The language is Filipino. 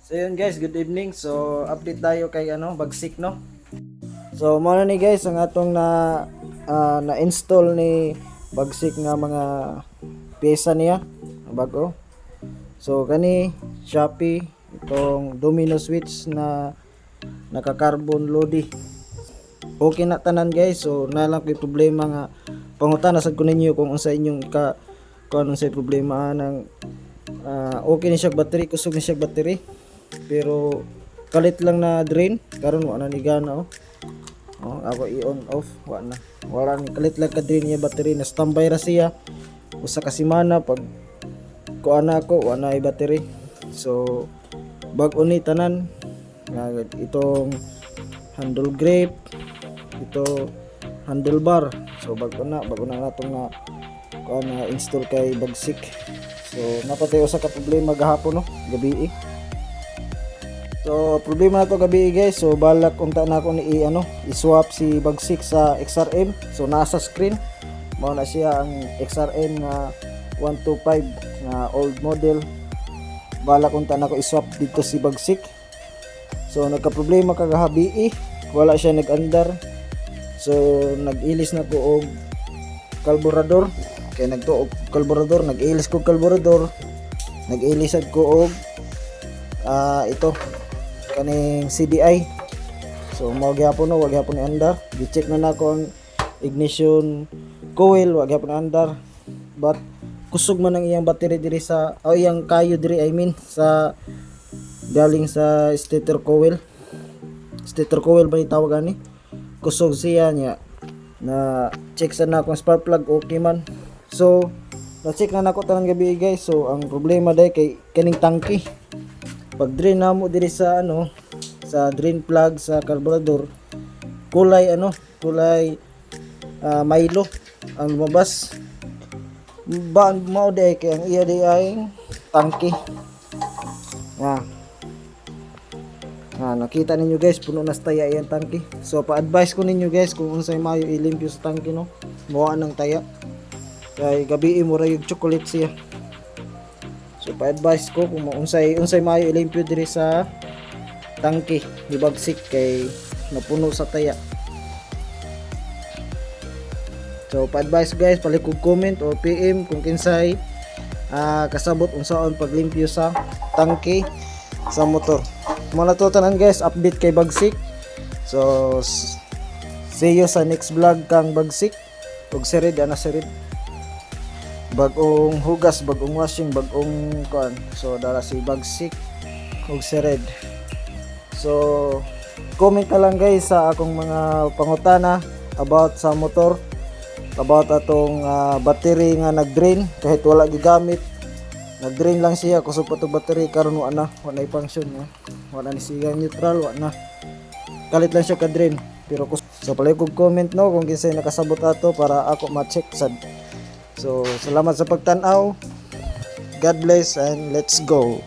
So yun guys, good evening. So update tayo kay Bagsik no. So mo ni guys ang atong na-install ni Bagsik nga mga pyesa niya bago. So kani Shopee itong domino switch na naka-carbon lodi. Okay na tanan guys. So na lang kay problema nga pangutana sad ko ninyo kung unsa inyong kung anong sa problema ng okay ni siya battery, kusog ni siya battery. Pero kalit lang na drain karon wala ni gana ako i-on off wala ni kalit lang ka drain niya battery na standby ra siya usa ka semana pag kuana ko wala ay battery. So bag-o ni tanan itong handle grip ito handlebar. So bago na natong na kuana install kay Bagsik. So napatay usa ka problema gahapon gabi. So problema na to gabi guys. So balak unta na ako ni i-swap si Bagsik sa XRM. So nasa screen mao na siya ang XRM na 125 na old model. Balak unta na ako i-swap dito si Bagsik. So nagka-problema kagabi wala siya nag-andar. So nag-ilis na ko og carburetor. Kaya nagtuog carburetor, nag-ilis ko carburetor. Nag-ilisad ko og ito kaning CDI. So mao gyapon wag gyapon ni andar. Gi-check na nako ang ignition coil, wag gyapon andar. But kusog man ang iyang battery diri sa iyang kayo diri sa galing sa stator coil. Stator coil ba itawag ani? Kusog siya niya. Na check sa nako ang spark plug okay man. So na-check na nako tanang gabi guys. So ang problema day kay kaning tangke. Pag drain namo diri sa sa drain plug sa carburetor kulay Milo ang lumabas ba mao day kay ang iya day ay tangke nakita ninyo guys puno na taya iyang tangke. So pa-advise ko ninyo guys kung unsay mayo ilimpyo sa tangke muwa ng taya kay gabi mo ra yung chocolate siya. So pa-advise ko kung unsay mayo ilimpyo diri sa tangke ni Bagsik kay napuno sa taya. So pa-advise guys palikog comment or PM kung kinsay kasabot unsaon paglimpyo sa tangke sa motor. Muna to tanan guys, update kay Bagsik. So see you sa next vlog kang Bagsik. Ug sirid bagong hugas, bagong washing, bagong kuan. So dala si Bagsik ug sirid. So comment na lang guys sa akong mga pangutana about sa motor, about atong battery nga nag-drain kahit wala gigamit. Nag-drain lang siya kusog pa to battery karon wala na function wala ni siya neutral wala na kalit lang siya ka drain pero so palikog comment kung kinsay nakasabot ato para ako ma-check sad. So salamat sa pagtan-aw. God bless and let's go.